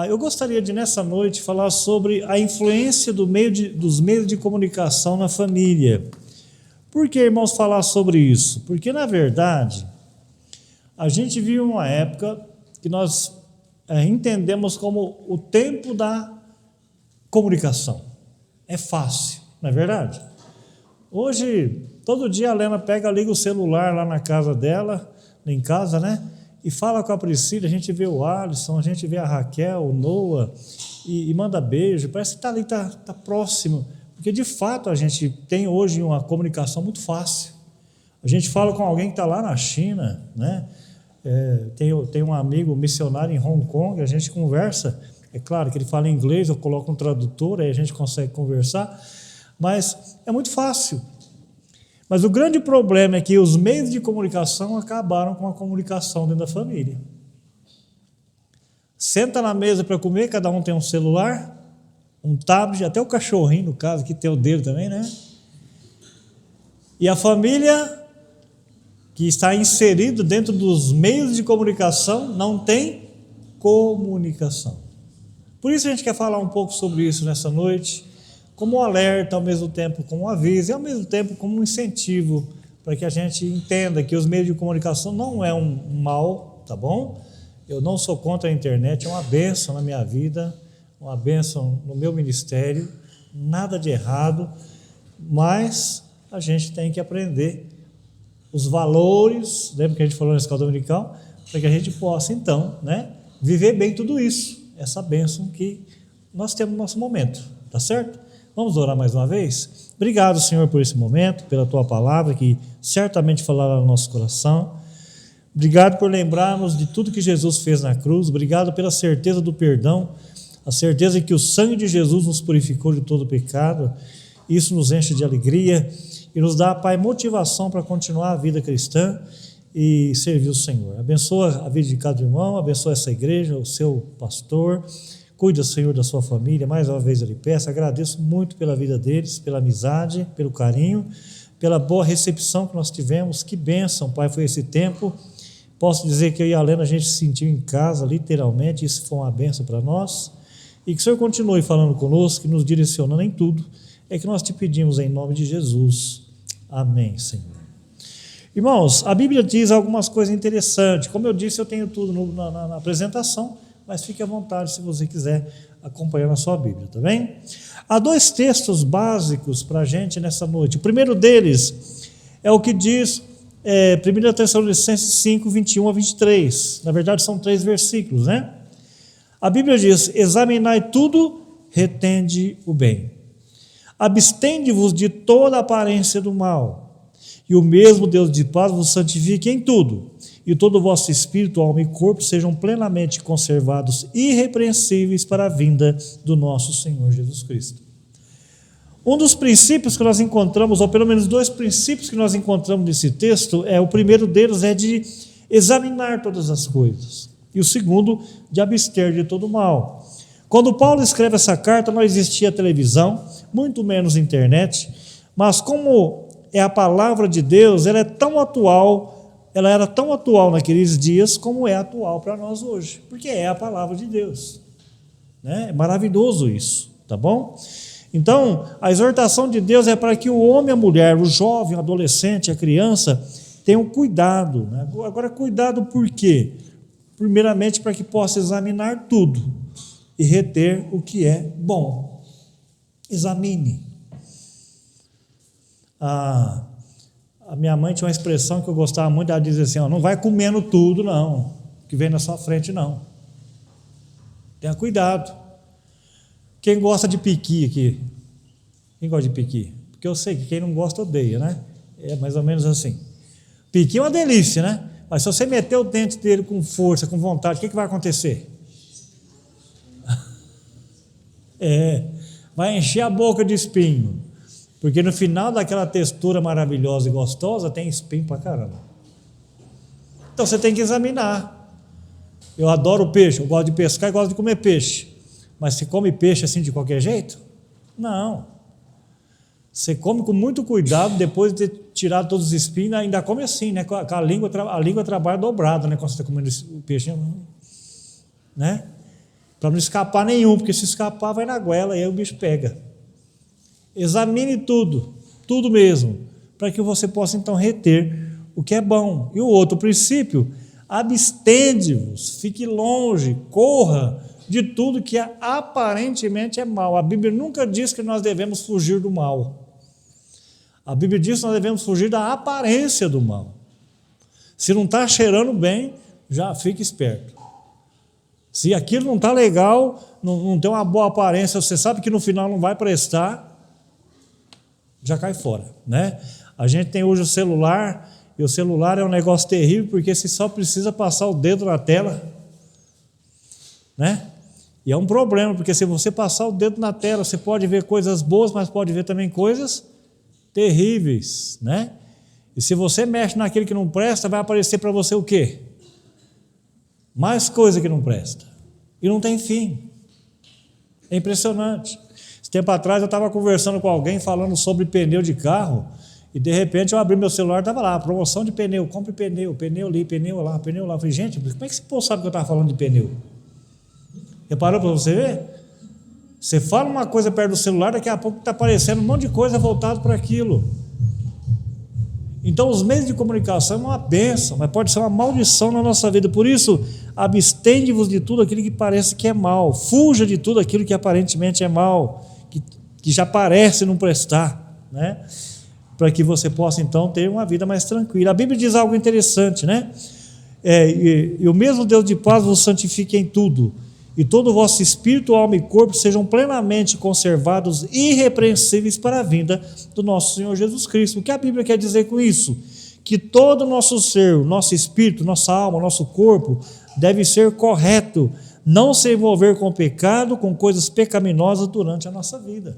Eu gostaria de, nessa noite, falar sobre a influência dos meios de comunicação na família. Por que, irmãos, falar sobre isso? Porque, na verdade, a gente vive uma época que nós entendemos como o tempo da comunicação. É fácil, não é verdade? Hoje, todo dia a Lena liga o celular lá na casa dela, em casa, né? E fala com a Priscila, a gente vê o Alisson, a gente vê a Raquel, o Noah, e manda beijo, parece que está ali, está próximo, porque de fato a gente tem hoje uma comunicação muito fácil. A gente fala com alguém que está lá na China, né? Tem um amigo missionário em Hong Kong, a gente conversa, é claro que ele fala inglês, eu coloco um tradutor, aí a gente consegue conversar, mas é muito fácil. Mas o grande problema é que os meios de comunicação acabaram com a comunicação dentro da família. Senta na mesa para comer, cada um tem um celular, um tablet, até o cachorrinho, no caso, que tem o dedo também, né? E a família que está inserido dentro dos meios de comunicação não tem comunicação. Por isso a gente quer falar um pouco sobre isso nessa noite, como um alerta, ao mesmo tempo como um aviso e ao mesmo tempo como um incentivo para que a gente entenda que os meios de comunicação não é um mal, tá bom? Eu não sou contra a internet, é uma bênção na minha vida, uma bênção no meu ministério, nada de errado, mas a gente tem que aprender os valores, lembra que a gente falou na escola dominical, para que a gente possa então, né, viver bem tudo isso, essa bênção que nós temos no nosso momento, tá certo? Vamos orar mais uma vez? Obrigado, Senhor, por esse momento, pela Tua palavra, que certamente falará no nosso coração. Obrigado por lembrarmos de tudo que Jesus fez na cruz. Obrigado pela certeza do perdão, a certeza de que o sangue de Jesus nos purificou de todo pecado. Isso nos enche de alegria e nos dá, Pai, motivação para continuar a vida cristã e servir o Senhor. Abençoa a vida de cada irmão, abençoa essa igreja, o seu pastor. Cuida, Senhor, da sua família, mais uma vez eu lhe peço, agradeço muito pela vida deles, pela amizade, pelo carinho, pela boa recepção que nós tivemos, que bênção, Pai, foi esse tempo. Posso dizer que eu e a Lena, a gente se sentiu em casa, literalmente, isso foi uma bênção para nós, e que o Senhor continue falando conosco, nos direcionando em tudo, é que nós te pedimos em nome de Jesus. Amém, Senhor. Irmãos, a Bíblia diz algumas coisas interessantes, como eu disse, eu tenho tudo na apresentação, mas fique à vontade se você quiser acompanhar na sua Bíblia, tá bem? Há dois textos básicos para a gente nessa noite. O primeiro deles é o que diz 1 Tessalonicenses 5, 21 a 23. Na verdade, são 3 versículos, né? A Bíblia diz: examinai tudo, retende o bem. Abstende-vos de toda aparência do mal, e o mesmo Deus de paz vos santifique em tudo, e todo o vosso espírito, alma e corpo sejam plenamente conservados, irrepreensíveis para a vinda do nosso Senhor Jesus Cristo. Um dos princípios que nós encontramos, ou pelo menos 2 princípios que nós encontramos nesse texto, o primeiro deles é de examinar todas as coisas, e o segundo, de abster de todo mal. Quando Paulo escreve essa carta, não existia televisão, muito menos internet, mas como é a palavra de Deus, ela era tão atual naqueles dias como é atual para nós hoje, porque é a palavra de Deus, né? É maravilhoso isso, tá bom? Então, a exortação de Deus é para que o homem, a mulher, o jovem, o adolescente, a criança, tenham cuidado, né? Agora, cuidado por quê? Primeiramente, para que possa examinar tudo e reter o que é bom. Examine. A minha mãe tinha uma expressão que eu gostava muito, ela dizia assim, não vai comendo tudo não, que vem na sua frente não. Tenha cuidado. Quem gosta de piqui aqui? Quem gosta de piqui? Porque eu sei que quem não gosta odeia, né? É mais ou menos assim. Piqui é uma delícia, né? Mas se você meter o dente dele com força, com vontade, o que vai acontecer? Vai encher a boca de espinho. Porque no final daquela textura maravilhosa e gostosa, tem espinho pra caramba. Então você tem que examinar. Eu adoro peixe, eu gosto de pescar e gosto de comer peixe. Mas você come peixe assim de qualquer jeito? Não. Você come com muito cuidado, depois de ter tirado todos os espinhos, ainda come assim, né? A língua trabalha dobrada, né? Quando você está comendo o peixe, né? Para não escapar nenhum, porque se escapar vai na goela e aí o bicho pega. Examine tudo, tudo mesmo, para que você possa então reter o que é bom. E o outro princípio, abstende-vos, fique longe, corra de tudo que aparentemente é mal. A Bíblia nunca diz que nós devemos fugir do mal. A Bíblia diz que nós devemos fugir da aparência do mal. Se não está cheirando bem, já fique esperto. Se aquilo não está legal, não tem uma boa aparência, você sabe que no final não vai prestar, já cai fora, né? A gente tem hoje o celular, e o celular é um negócio terrível, porque você só precisa passar o dedo na tela, né? E é um problema, porque se você passar o dedo na tela, você pode ver coisas boas, mas pode ver também coisas terríveis, né? E se você mexe naquilo que não presta, vai aparecer para você o quê? Mais coisa que não presta. E não tem fim. É impressionante. Esse tempo atrás eu estava conversando com alguém falando sobre pneu de carro, e de repente eu abri meu celular e estava lá, promoção de pneu, compre pneu, pneu ali, pneu lá, pneu lá. Eu falei, gente, como é que esse povo sabe que eu estava falando de pneu? Reparou para você ver? Você fala uma coisa perto do celular, daqui a pouco está aparecendo um monte de coisa voltado para aquilo. Então os meios de comunicação é uma bênção, mas pode ser uma maldição na nossa vida. Por isso, abstende-vos de tudo aquilo que parece que é mal. Fuja de tudo aquilo que aparentemente é mal, que já parece não prestar, né? Para que você possa então ter uma vida mais tranquila. A Bíblia diz algo interessante, né? E o mesmo Deus de paz vos santifique em tudo, e todo o vosso espírito, alma e corpo sejam plenamente conservados irrepreensíveis para a vinda do nosso Senhor Jesus Cristo. O que a Bíblia quer dizer com isso? Que todo o nosso ser, nosso espírito, nossa alma, nosso corpo deve ser correto, não se envolver com pecado, com coisas pecaminosas durante a nossa vida.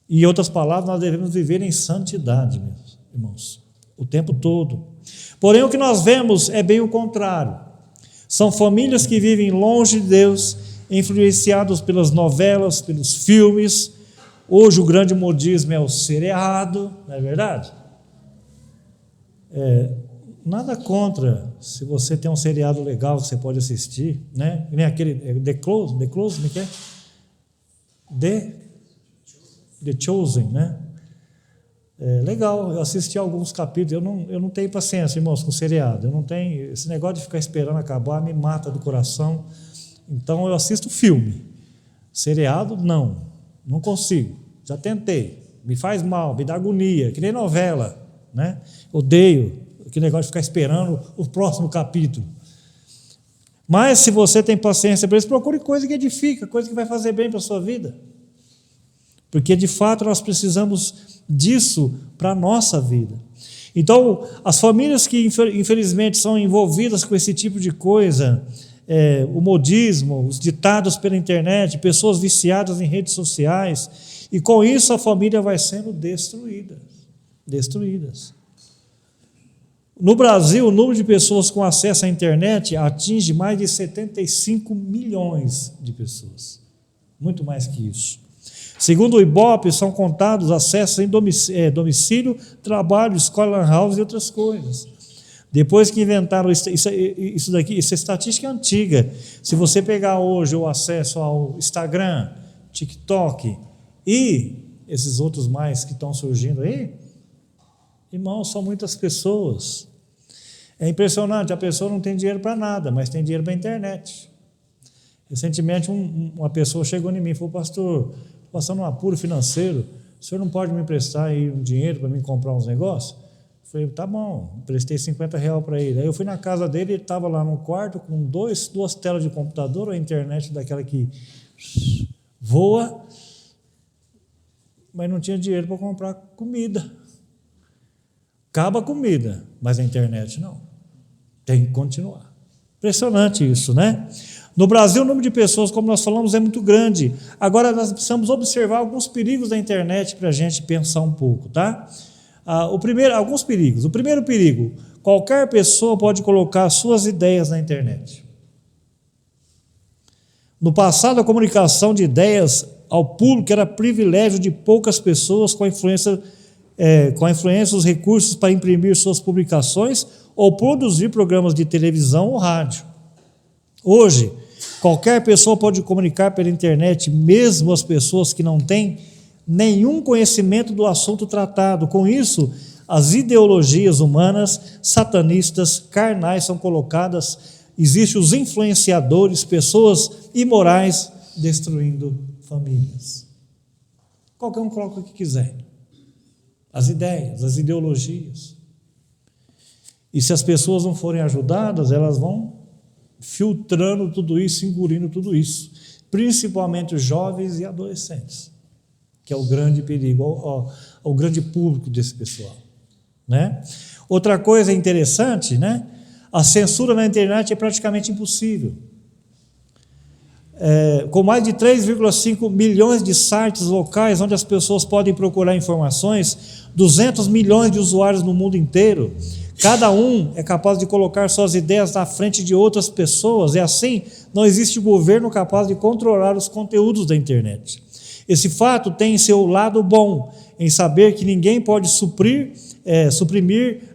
Em outras palavras, nós devemos viver em santidade, meus irmãos, o tempo todo. Porém, o que nós vemos é bem o contrário. São famílias que vivem longe de Deus, influenciados pelas novelas, pelos filmes. Hoje o grande modismo é o seriado, não é verdade? Nada contra, se você tem um seriado legal que você pode assistir, né? Nem aquele The Close, como é que é? The Chosen, né? Legal, eu assisti alguns capítulos, eu não tenho paciência, irmãos, com seriado, eu não tenho, esse negócio de ficar esperando acabar me mata do coração, então eu assisto filme, seriado não consigo, já tentei, me faz mal, me dá agonia, que nem novela, né? Odeio aquele negócio de ficar esperando o próximo capítulo. Mas se você tem paciência para isso, procure coisa que edifica, coisa que vai fazer bem para a sua vida, porque de fato nós precisamos disso para a nossa vida. Então, as famílias que infelizmente são envolvidas com esse tipo de coisa, o modismo, os ditados pela internet, pessoas viciadas em redes sociais, e com isso a família vai sendo destruídas. No Brasil, o número de pessoas com acesso à internet atinge mais de 75 milhões de pessoas, muito mais que isso. Segundo o Ibope, são contados acessos em domicílio, trabalho, escola, lan house e outras coisas. Depois que inventaram isso daqui, essa estatística é antiga. Se você pegar hoje o acesso ao Instagram, TikTok e esses outros mais que estão surgindo aí, irmãos, são muitas pessoas. É impressionante, a pessoa não tem dinheiro para nada, mas tem dinheiro para a internet. Recentemente uma pessoa chegou em mim e falou, pastor, passando um apuro financeiro, o senhor não pode me emprestar aí um dinheiro para mim comprar uns negócios? Eu falei, tá bom, emprestei R$50 para ele. Aí eu fui na casa dele, ele estava lá no quarto com duas telas de computador, a internet daquela que voa, mas não tinha dinheiro para comprar comida. Acaba a comida, mas a internet não. Tem que continuar. Impressionante isso, né? No Brasil, o número de pessoas, como nós falamos, é muito grande. Agora, nós precisamos observar alguns perigos da internet para a gente pensar um pouco, tá? Alguns perigos. O primeiro perigo, qualquer pessoa pode colocar suas ideias na internet. No passado, a comunicação de ideias ao público era privilégio de poucas pessoas com a influência, os recursos para imprimir suas publicações ou produzir programas de televisão ou rádio. Hoje, Qualquer pessoa pode comunicar pela internet, mesmo as pessoas que não têm nenhum conhecimento do assunto tratado. Com isso, as ideologias humanas, satanistas, carnais são colocadas. Existem os influenciadores, pessoas imorais, destruindo famílias. Qualquer um coloca o que quiser. As ideias, as ideologias. E se as pessoas não forem ajudadas, elas vão filtrando tudo isso, engolindo tudo isso. Principalmente os jovens e adolescentes, que é o grande perigo, o grande público desse pessoal. Né? Outra coisa interessante, né? A censura na internet é praticamente impossível. Com mais de 3,5 milhões de sites locais onde as pessoas podem procurar informações, 200 milhões de usuários no mundo inteiro, cada um é capaz de colocar suas ideias na frente de outras pessoas, e assim não existe governo capaz de controlar os conteúdos da internet. Esse fato tem seu lado bom, em saber que ninguém pode suprimir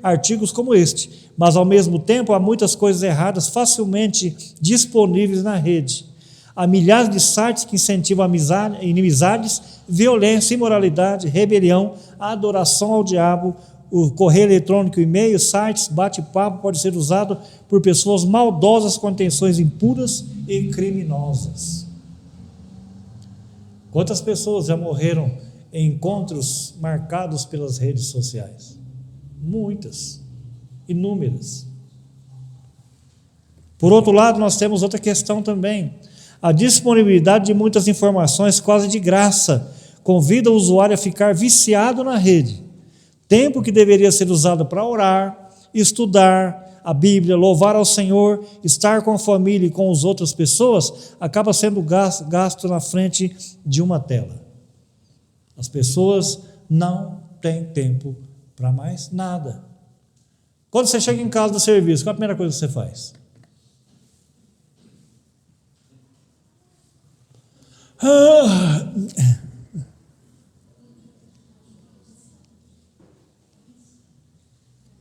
artigos como este, mas ao mesmo tempo há muitas coisas erradas facilmente disponíveis na rede. Há milhares de sites que incentivam inimizades, violência, imoralidade, rebelião, adoração ao diabo. O correio eletrônico, e-mail, sites, bate-papo pode ser usado por pessoas maldosas com intenções impuras e criminosas. Quantas pessoas já morreram em encontros marcados pelas redes sociais? Muitas, inúmeras. Por outro lado, nós temos outra questão também. A disponibilidade de muitas informações quase de graça convida o usuário a ficar viciado na rede. Tempo que deveria ser usado para orar, estudar a Bíblia, louvar ao Senhor, estar com a família e com as outras pessoas, acaba sendo gasto na frente de uma tela. As pessoas não têm tempo para mais nada. Quando você chega em casa do serviço, qual a primeira coisa que você faz?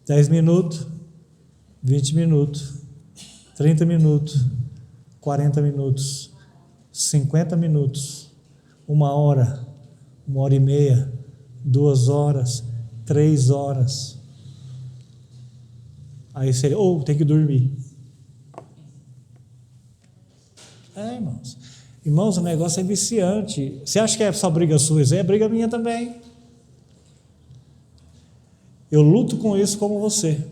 10 minutos, 20 minutos, 30 minutos, 40 minutos, 50 minutos, 1 hora, 1h30, 2 horas, 3 horas. Aí seria, tem que dormir. Irmãos. Irmãos, o negócio é viciante. Você acha que é só briga sua? Isso é briga minha também. Eu luto com isso como você,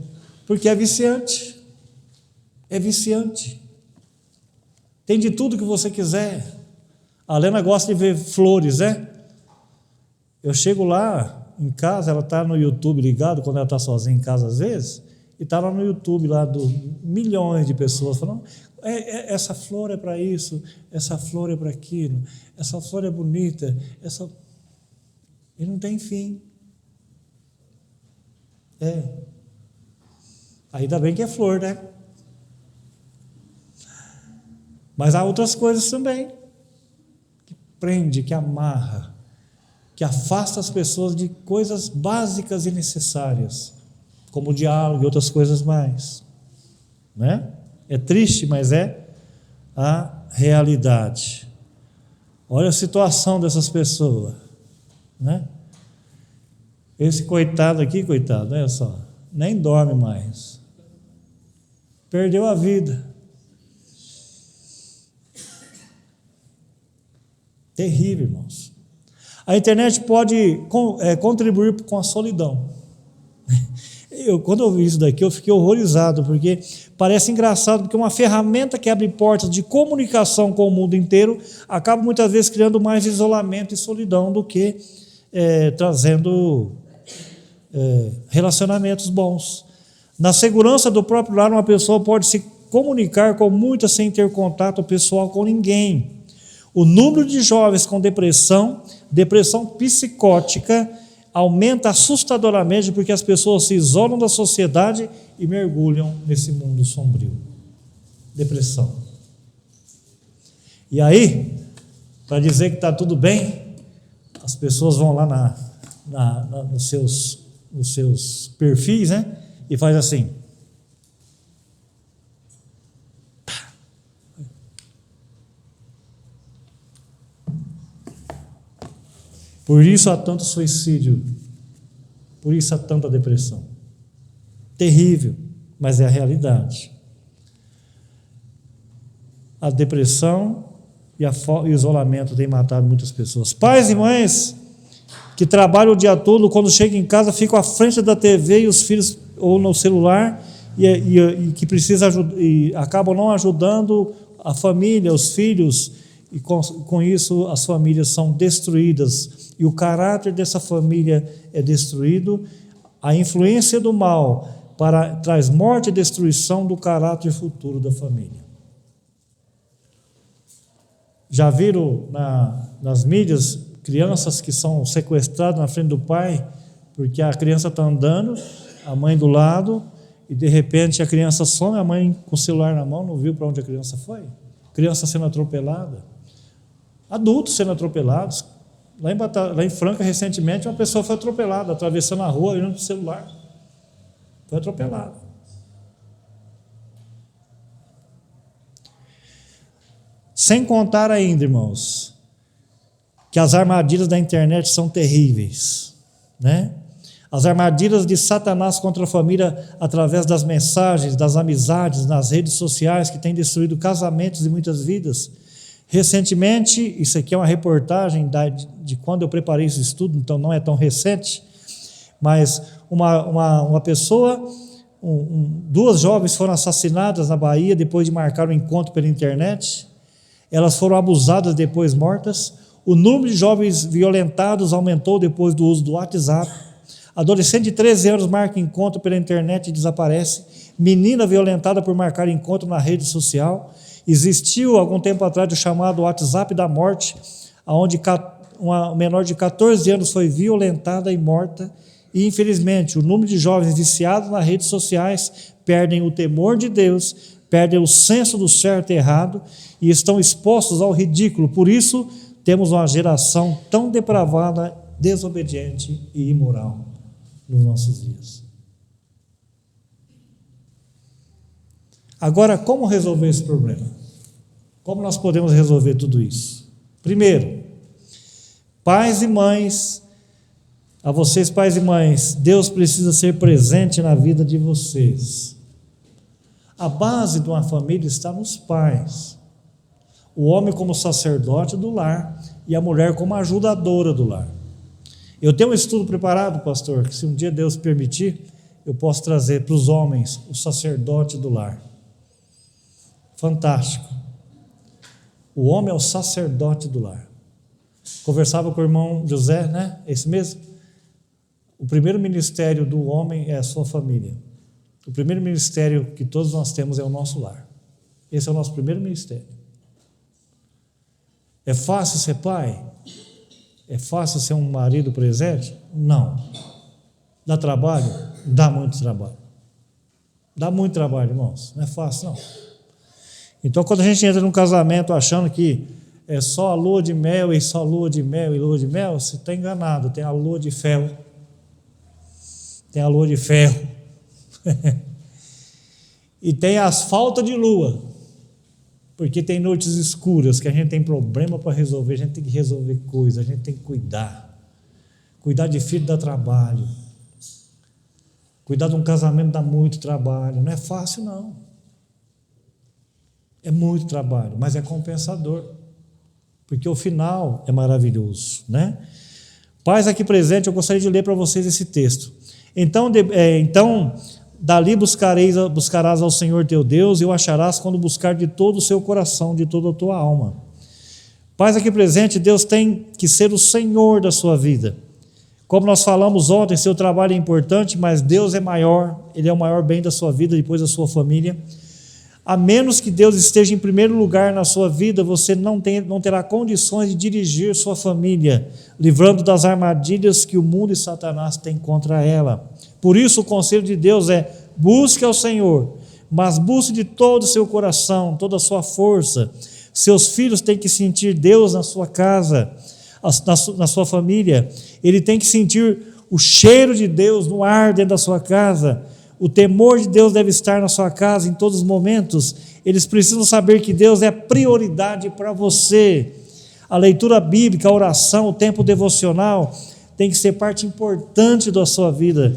porque é viciante. É viciante. Tem de tudo que você quiser. A Lena gosta de ver flores, né? Eu chego lá em casa, ela está no YouTube ligado, quando ela está sozinha em casa às vezes, e está lá no YouTube, lá do milhões de pessoas falando, essa flor é para isso, essa flor é para aquilo, essa flor é bonita, e não tem fim. Ainda bem que é flor, né? Mas há outras coisas também, que prende, que amarra, que afasta as pessoas de coisas básicas e necessárias, como o diálogo e outras coisas mais, né? É triste, mas é a realidade. Olha a situação dessas pessoas, né? Esse coitado aqui, coitado, olha só, nem dorme mais. Perdeu a vida. Terrível, irmãos. A internet pode contribuir com a solidão. Quando eu vi isso daqui, eu fiquei horrorizado, porque parece engraçado, porque uma ferramenta que abre portas de comunicação com o mundo inteiro acaba muitas vezes criando mais isolamento e solidão do que trazendo relacionamentos bons. Na segurança do próprio lar, uma pessoa pode se comunicar com muitas sem ter contato pessoal com ninguém. O número de jovens com depressão psicótica, aumenta assustadoramente porque as pessoas se isolam da sociedade e mergulham nesse mundo sombrio. Depressão. E aí, para dizer que está tudo bem, as pessoas vão lá nos seus perfis, né? E faz assim. Por isso há tanto suicídio, por isso há tanta depressão. Terrível, mas é a realidade. A depressão e o isolamento têm matado muitas pessoas. Pais e mães que trabalham o dia todo, quando chegam em casa, ficam à frente da TV e os filhos, ou no celular, e que precisam e acabam não ajudando a família, os filhos, e com isso as famílias são destruídas, e o caráter dessa família é destruído. A influência do mal traz morte e destruição do caráter futuro da família. Já viram nas mídias crianças que são sequestradas na frente do pai, porque a criança está andando, a mãe do lado, e de repente a criança some, a mãe com o celular na mão, não viu para onde a criança foi? Criança sendo atropelada, adultos sendo atropelados. Lá em Franca, recentemente, uma pessoa foi atropelada, atravessando a rua, olhando para o celular. Foi atropelada. Sem contar ainda, irmãos, que as armadilhas da internet são terríveis, né? As armadilhas de Satanás contra a família através das mensagens, das amizades, nas redes sociais, que têm destruído casamentos e muitas vidas. Recentemente, isso aqui é uma reportagem de quando eu preparei esse estudo, então não é tão recente, mas uma pessoa, duas jovens foram assassinadas na Bahia depois de marcar um encontro pela internet. Elas foram abusadas, depois mortas. O número de jovens violentados aumentou depois do uso do WhatsApp. Adolescente de 13 anos marca encontro pela internet e desaparece. Menina violentada por marcar encontro na rede social. Existiu, algum tempo atrás, o chamado WhatsApp da morte, onde uma menor de 14 anos foi violentada e morta. E, infelizmente, o número de jovens viciados nas redes sociais perdem o temor de Deus, perdem o senso do certo e errado e estão expostos ao ridículo. Por isso, temos uma geração tão depravada, desobediente e imoral nos nossos dias. Agora, como resolver esse problema? Como nós podemos resolver tudo isso? Primeiro, pais e mães, a vocês pais e mães, Deus precisa ser presente na vida de vocês. A base de uma família está nos pais. O homem como sacerdote do lar e a mulher como ajudadora do lar. Eu tenho um estudo preparado, pastor, que se um dia Deus permitir, eu posso trazer para os homens o sacerdote do lar. Fantástico. O homem é o sacerdote do lar. Conversava com o irmão José, né? É isso mesmo? O primeiro ministério do homem é a sua família. O primeiro ministério que todos nós temos é o nosso lar. Esse é o nosso primeiro ministério. É fácil ser pai? É fácil ser um marido presente? Não. Dá trabalho? Dá muito trabalho. Dá muito trabalho, irmãos. Não é fácil, não. Então, quando a gente entra num casamento achando que é só a lua de mel e só lua de mel e lua de mel, você está enganado. Tem a lua de ferro. Tem a lua de ferro. E tem as faltas de lua. Porque tem noites escuras que a gente tem problema para resolver, a gente tem que resolver coisas, a gente tem que cuidar. Cuidar de filho dá trabalho. Cuidar de um casamento dá muito trabalho. Não é fácil, não. É muito trabalho, mas é compensador. Porque o final é maravilhoso, né? Pais aqui presentes, eu gostaria de ler para vocês esse texto. Então, dali buscarás ao Senhor teu Deus e o acharás quando buscar de todo o seu coração, de toda a tua alma. Pais aqui presente, Deus tem que ser o Senhor da sua vida. Como nós falamos ontem, seu trabalho é importante, mas Deus é maior, Ele é o maior bem da sua vida, depois da sua família. A menos que Deus esteja em primeiro lugar na sua vida, você não terá condições de dirigir sua família, livrando das armadilhas que o mundo e Satanás têm contra ela. Por isso o conselho de Deus é: busque ao Senhor, mas busque de todo o seu coração, toda a sua força. Seus filhos têm que sentir Deus na sua casa, na sua família. Ele tem que sentir o cheiro de Deus no ar dentro da sua casa. O temor de Deus deve estar na sua casa em todos os momentos. Eles precisam saber que Deus é prioridade para você. A leitura bíblica, a oração, o tempo devocional tem que ser parte importante da sua vida,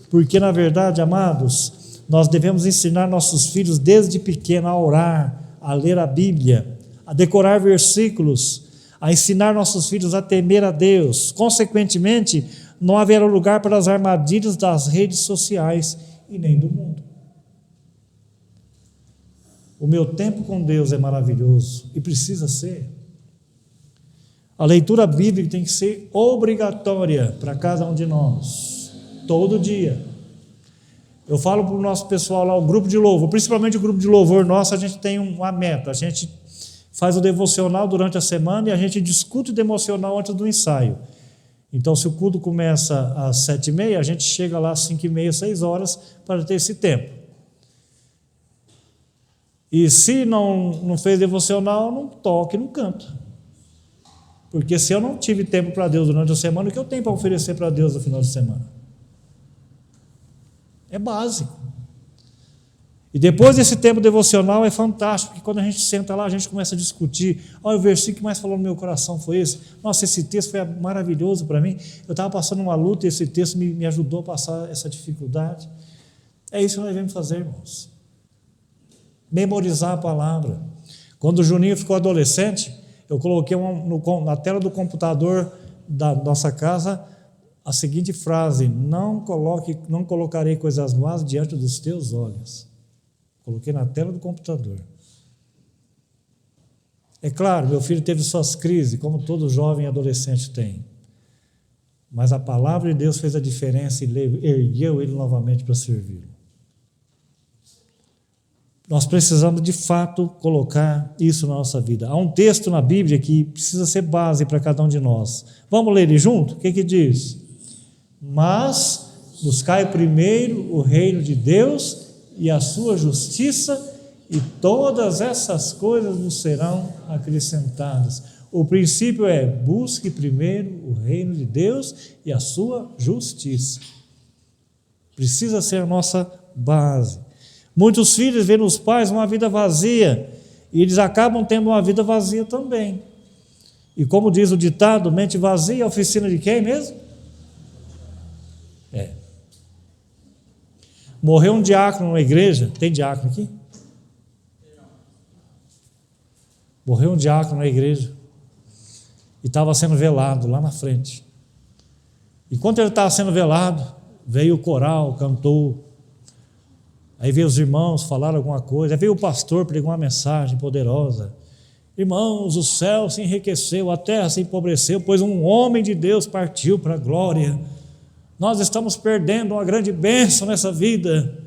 porque na verdade, amados, nós devemos ensinar nossos filhos desde pequeno a orar, a ler a Bíblia, a decorar versículos, a ensinar nossos filhos a temer a Deus. Consequentemente, não haverá lugar para as armadilhas das redes sociais e nem do mundo. O meu tempo com Deus é maravilhoso e precisa ser. A leitura bíblica tem que ser obrigatória para cada um de nós, todo dia. Eu falo para o nosso pessoal lá, o grupo de louvor, principalmente o grupo de louvor nosso, a gente tem uma meta, a gente faz o devocional durante a semana e a gente discute o devocional antes do ensaio. Então, se o culto começa às 7h30, a gente chega lá às 5h30, 6 horas, para ter esse tempo. E se não fez devocional, não toque, não canta. Porque se eu não tive tempo para Deus durante a semana, o que eu tenho para oferecer para Deus no final de semana? É básico. E depois desse tempo devocional é fantástico, porque quando a gente senta lá, a gente começa a discutir. Olha, o versículo que mais falou no meu coração foi esse. Nossa, esse texto foi maravilhoso para mim. Eu estava passando uma luta e esse texto me ajudou a passar essa dificuldade. É isso que nós devemos fazer, irmãos. Memorizar a palavra. Quando o Juninho ficou adolescente, eu coloquei na tela do computador da nossa casa a seguinte frase: não colocarei coisas más diante dos teus olhos. Coloquei na tela do computador. É claro, meu filho teve suas crises, como todo jovem e adolescente tem. Mas a palavra de Deus fez a diferença e ergueu ele novamente para servi-lo. Nós precisamos, de fato, colocar isso na nossa vida. Há um texto na Bíblia que precisa ser base para cada um de nós. Vamos ler ele junto? O que diz? Mas buscai primeiro o reino de Deus e a sua justiça, e todas essas coisas vos serão acrescentadas. O princípio é: busque primeiro o reino de Deus e a sua justiça. Precisa ser a nossa base. Muitos filhos veem nos pais uma vida vazia e eles acabam tendo uma vida vazia também. E como diz o ditado, mente vazia é oficina de quem mesmo? Morreu um diácono na igreja. Tem diácono aqui? Morreu um diácono na igreja e estava sendo velado lá na frente. Enquanto ele estava sendo velado, veio o coral, cantou. Aí veio os irmãos, falaram alguma coisa. Aí veio o pastor, pregou uma mensagem poderosa. Irmãos, o céu se enriqueceu, a terra se empobreceu, pois um homem de Deus partiu para a glória. Nós estamos perdendo uma grande bênção nessa vida.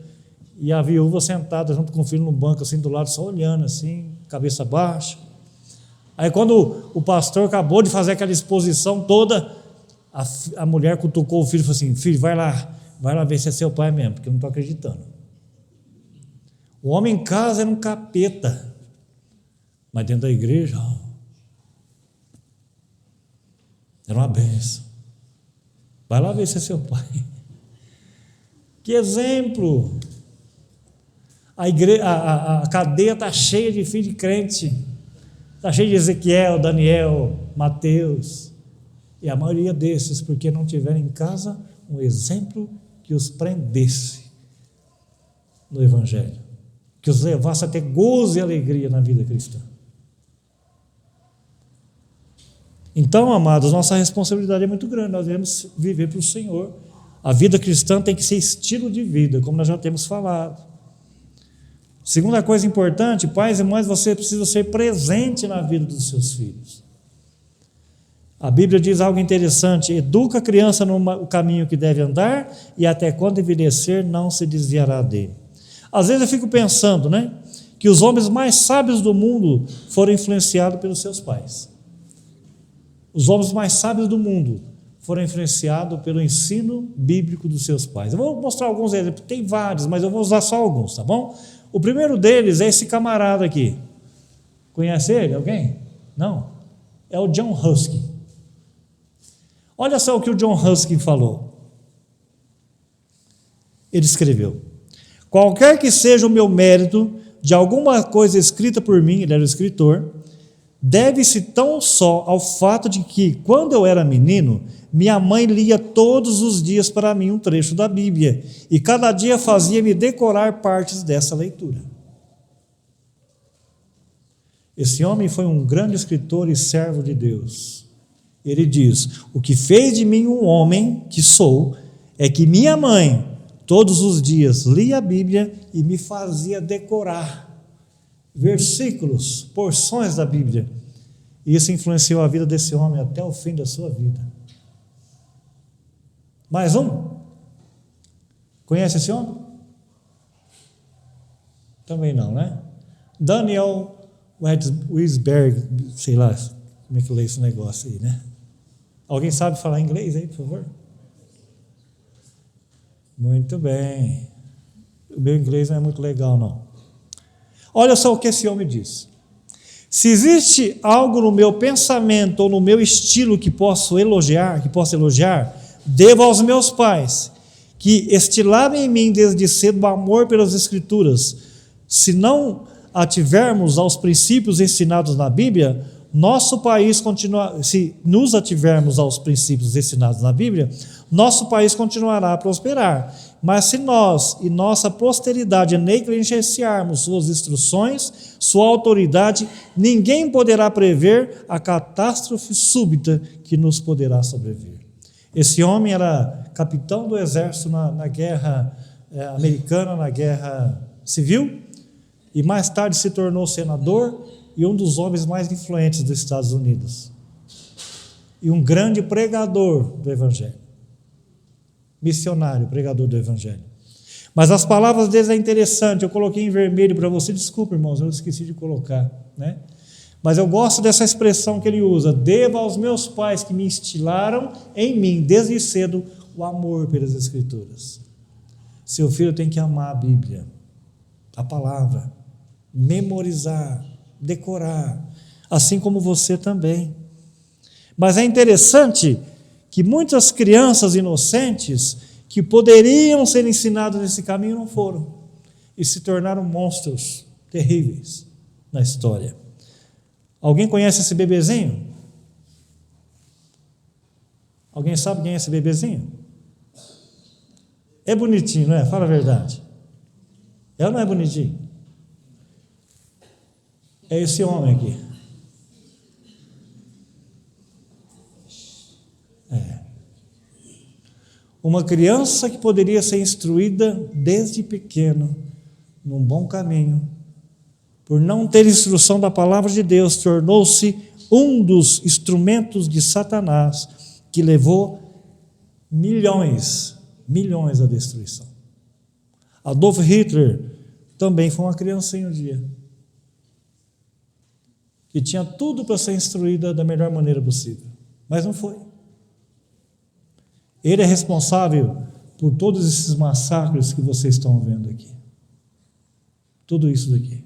E a viúva sentada junto com o filho no banco, assim do lado, só olhando assim, cabeça baixa. Aí quando o pastor acabou de fazer aquela exposição toda, a mulher cutucou o filho e falou assim: filho, vai lá ver se é seu pai mesmo, porque eu não estou acreditando. O homem em casa era um capeta, mas dentro da igreja era uma bênção. Vai lá ver se é seu pai. Que exemplo! A cadeia está cheia de filho de crente, está cheia de Ezequiel, Daniel, Mateus, e a maioria desses porque não tiveram em casa um exemplo que os prendesse no Evangelho, que os levasse a ter gozo e alegria na vida cristã. Então, amados, nossa responsabilidade é muito grande, nós devemos viver para o Senhor. A vida cristã tem que ser estilo de vida, como nós já temos falado. Segunda coisa importante, pais e mães, você precisa ser presente na vida dos seus filhos. A Bíblia diz algo interessante: educa a criança no caminho que deve andar, e até quando envelhecer não se desviará dele. Às vezes eu fico pensando, que os homens mais sábios do mundo foram influenciados pelos seus pais. Os homens mais sábios do mundo foram influenciados pelo ensino bíblico dos seus pais. Eu vou mostrar alguns exemplos, tem vários, mas eu vou usar só alguns, tá bom? O primeiro deles é esse camarada aqui. Conhece ele? Alguém? Não? É o John Ruskin. Olha só o que o John Ruskin falou. Ele escreveu: qualquer que seja o meu mérito de alguma coisa escrita por mim, ele era o escritor, deve-se tão só ao fato de que, quando eu era menino, minha mãe lia todos os dias para mim um trecho da Bíblia, e cada dia fazia-me decorar partes dessa leitura. Esse homem foi um grande escritor e servo de Deus. Ele diz: o que fez de mim um homem que sou, é que minha mãe, todos os dias, lia a Bíblia e me fazia decorar versículos, porções da Bíblia. E isso influenciou a vida desse homem até o fim da sua vida. Mais um? Conhece esse homem? Também não, né? Daniel Wisberg, sei lá como é que eu leio esse negócio aí, né? Alguém sabe falar inglês aí, por favor? Muito bem. O meu inglês não é muito legal, não. Olha só o que esse homem diz. Se existe algo no meu pensamento ou no meu estilo que posso elogiar, devo aos meus pais, que instilaram em mim desde cedo o amor pelas Escrituras. Se não ativermos aos princípios ensinados na Bíblia, se nos ativermos aos princípios ensinados na Bíblia, nosso país continuará a prosperar. Mas se nós e nossa posteridade negligenciarmos suas instruções, sua autoridade, ninguém poderá prever a catástrofe súbita que nos poderá sobreviver. Esse homem era capitão do exército na guerra americana, na guerra civil, e mais tarde se tornou senador e um dos homens mais influentes dos Estados Unidos. E um grande pregador do Evangelho. Missionário, pregador do Evangelho. Mas as palavras deles é interessante, eu coloquei em vermelho para você, desculpa, irmãos, eu esqueci de colocar, né? Mas eu gosto dessa expressão que ele usa: devo aos meus pais que me instilaram em mim, desde cedo, o amor pelas Escrituras. Seu filho tem que amar a Bíblia, a palavra, memorizar, decorar, assim como você também. Mas é interessante que muitas crianças inocentes que poderiam ser ensinadas nesse caminho não foram, e se tornaram monstros terríveis na história. Alguém conhece esse bebezinho? Alguém sabe quem é esse bebezinho? É bonitinho, não é? Fala a verdade. É ou não é bonitinho? É esse homem aqui. Uma criança que poderia ser instruída desde pequeno num bom caminho, por não ter instrução da palavra de Deus, tornou-se um dos instrumentos de Satanás, que levou milhões à destruição. Adolf Hitler também foi uma criancinha um dia, que tinha tudo para ser instruída da melhor maneira possível, mas não foi. Ele é responsável por todos esses massacres que vocês estão vendo aqui. Tudo isso daqui.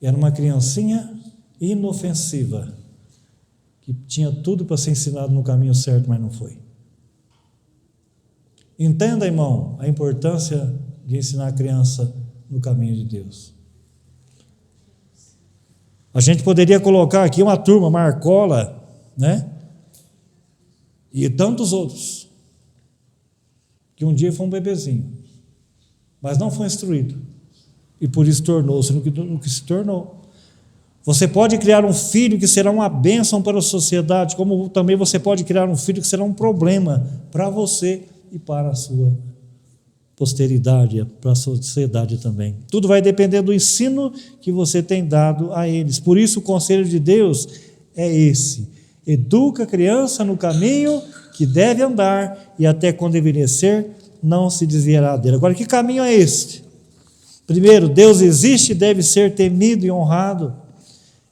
Era uma criancinha inofensiva, que tinha tudo para ser ensinado no caminho certo, mas não foi. Entenda, irmão, a importância de ensinar a criança no caminho de Deus. A gente poderia colocar aqui uma turma, Marcola, né? E tantos outros, que um dia foi um bebezinho, mas não foi instruído, e por isso tornou-se no que se tornou. Você pode criar um filho que será uma bênção para a sociedade, como também você pode criar um filho que será um problema para você e para a sua posteridade, para a sociedade também. Tudo vai depender do ensino que você tem dado a eles. Por isso o conselho de Deus é esse: educa a criança no caminho que deve andar, e até quando envelhecer, não se desviará dele. Agora, que caminho é este? Primeiro, Deus existe e deve ser temido e honrado.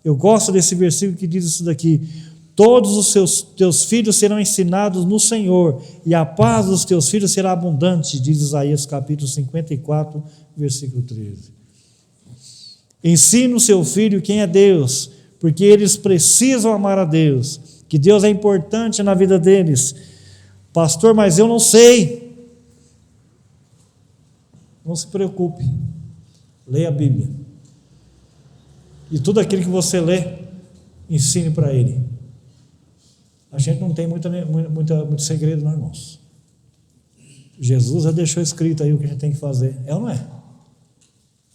Eu gosto desse versículo que diz isso daqui: todos os teus filhos serão ensinados no Senhor, e a paz dos teus filhos será abundante, diz Isaías capítulo 54, versículo 13. Ensina o seu filho quem é Deus, porque eles precisam amar a Deus, que Deus é importante na vida deles. Pastor, mas eu não sei. Não se preocupe, leia a Bíblia E tudo aquilo que você lê, ensine para ele. A gente não tem muito segredo, não, irmãos. Jesus já deixou escrito aí o que a gente tem que fazer. É ou não é?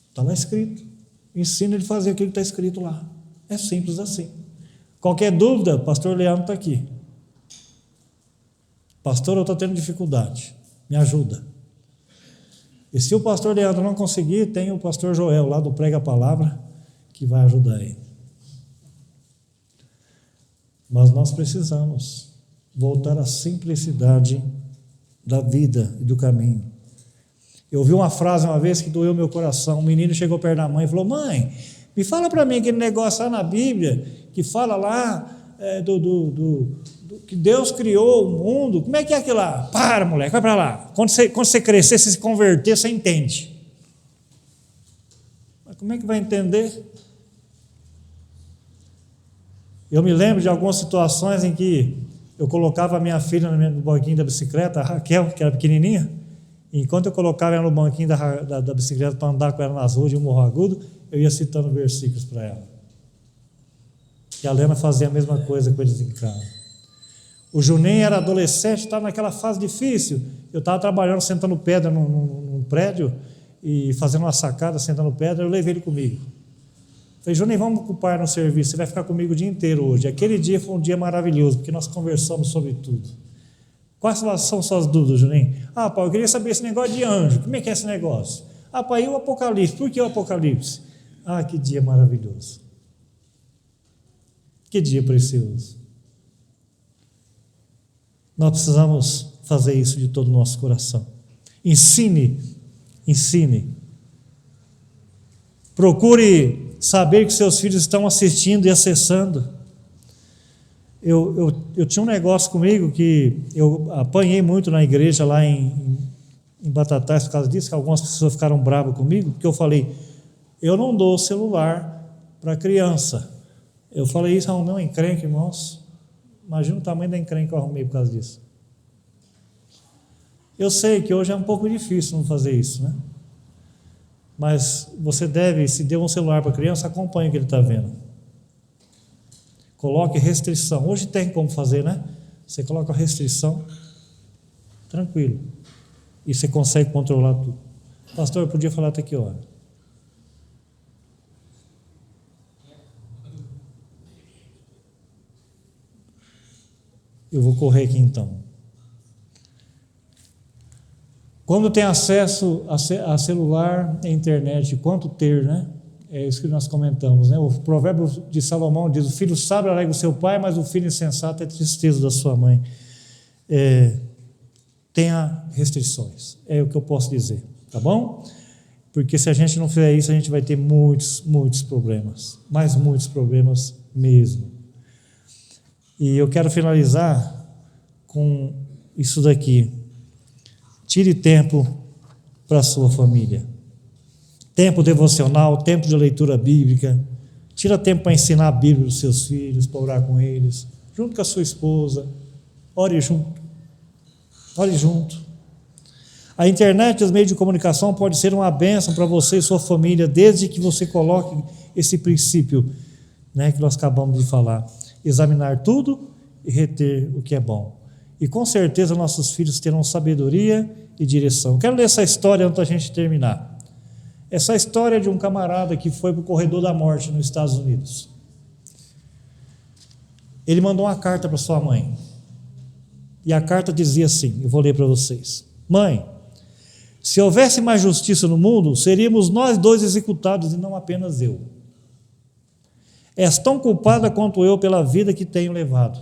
Está lá escrito. Ensina ele a fazer aquilo que está escrito lá. É simples assim. Qualquer dúvida, pastor Leandro está aqui. Pastor, eu estou tendo dificuldade. Me ajuda. E se o pastor Leandro não conseguir, tem o pastor Joel lá do Prega a Palavra, que vai ajudar ele. Mas nós precisamos voltar à simplicidade da vida e do caminho. Eu ouvi uma frase uma vez que doeu meu coração. Um menino chegou perto da mãe e falou: mãe, me fala para mim aquele negócio lá na Bíblia, que fala lá que Deus criou o mundo. Como é que é aquilo lá? Para, moleque, vai para lá. Quando você crescer, se converter, você entende. Mas como é que vai entender? Eu me lembro de algumas situações em que eu colocava a minha filha no banquinho da bicicleta, a Raquel, que era pequenininha, e enquanto eu colocava ela no banquinho da bicicleta para andar com ela nas ruas de um Morro Agudo, eu ia citando versículos para ela. E a Lena fazia a mesma coisa com eles em casa. O Juninho era adolescente, estava naquela fase difícil. Eu estava trabalhando, sentando pedra num prédio e fazendo uma sacada, sentando pedra, eu levei ele comigo. Falei: Juninho, vamos ocupar no serviço, você vai ficar comigo o dia inteiro hoje. Aquele dia foi um dia maravilhoso, porque nós conversamos sobre tudo. Quais são suas dúvidas, Juninho? Ah, pai, eu queria saber esse negócio de anjo, como é que é esse negócio? Ah, pai, e o Apocalipse? Por que o Apocalipse? Ah, que dia maravilhoso. Que dia precioso. Nós precisamos fazer isso de todo o nosso coração. Ensine. Procure saber que seus filhos estão assistindo e acessando. Eu tinha um negócio comigo que eu apanhei muito na igreja lá em Batatais por causa disso, que algumas pessoas ficaram bravas comigo, porque eu falei: eu não dou celular para criança. Eu falei isso, arrumei uma encrenca, irmãos. Imagina o tamanho da encrenca que eu arrumei por causa disso. Eu sei que hoje é um pouco difícil não fazer isso, né? Mas você deve, se der um celular para a criança, acompanhe o que ele está vendo. Coloque restrição. Hoje tem como fazer, né? Você coloca a restrição, tranquilo. E você consegue controlar tudo. Pastor, eu podia falar até que hora? Eu vou correr aqui então. Quando tem acesso a celular e internet, quanto ter, né? É isso que nós comentamos, né? O provérbio de Salomão diz: o filho sábio alegra o seu pai, mas o filho insensato é tristeza da sua mãe. Tenha restrições, é o que eu posso dizer, tá bom? Porque se a gente não fizer isso, a gente vai ter muitos problemas, mas muitos problemas mesmo. E eu quero finalizar com isso daqui. Tire tempo para a sua família. Tempo devocional, tempo de leitura bíblica. Tira tempo para ensinar a Bíblia aos seus filhos, para orar com eles, junto com a sua esposa. Ore junto. Ore junto. A internet e os meios de comunicação pode ser uma bênção para você e sua família, desde que você coloque esse princípio, né, que nós acabamos de falar. Examinar tudo e reter o que é bom. E com certeza nossos filhos terão sabedoria e direção. Quero ler essa história antes da gente terminar. Essa história de um camarada que foi para o corredor da morte nos Estados Unidos. Ele mandou uma carta para sua mãe. E a carta dizia assim, eu vou ler para vocês. Mãe, se houvesse mais justiça no mundo, seríamos nós dois executados e não apenas eu. És tão culpada quanto eu pela vida que tenho levado.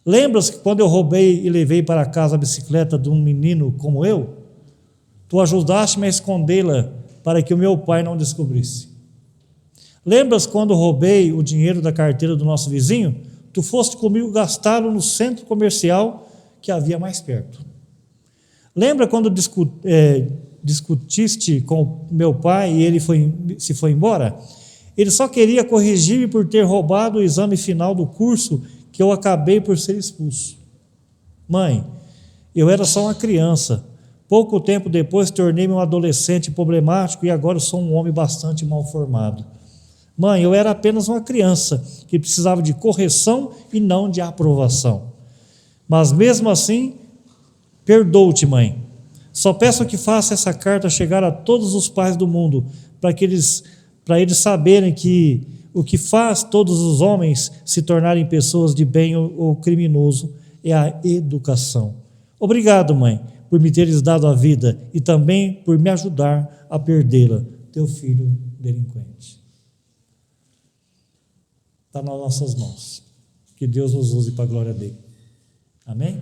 Lembras que quando eu roubei e levei para casa a bicicleta de um menino como eu? Tu ajudaste-me a escondê-la para que o meu pai não descobrisse. Lembras quando roubei o dinheiro da carteira do nosso vizinho? Tu foste comigo gastá-lo no centro comercial que havia mais perto. Lembra quando discutiste com meu pai e ele se foi embora? Ele só queria corrigir-me por ter roubado o exame final do curso que eu acabei por ser expulso. Mãe, eu era só uma criança. Pouco tempo depois tornei-me um adolescente problemático e agora sou um homem bastante mal formado. Mãe, eu era apenas uma criança que precisava de correção e não de aprovação. Mas mesmo assim, perdoo-te, mãe. Só peço que faça essa carta chegar a todos os pais do mundo, para eles saberem que o que faz todos os homens se tornarem pessoas de bem ou criminoso é a educação. Obrigado, mãe, por me teres dado a vida e também por me ajudar a perdê-la, teu filho delinquente. Está nas nossas mãos. Que Deus nos use para a glória dele. Amém?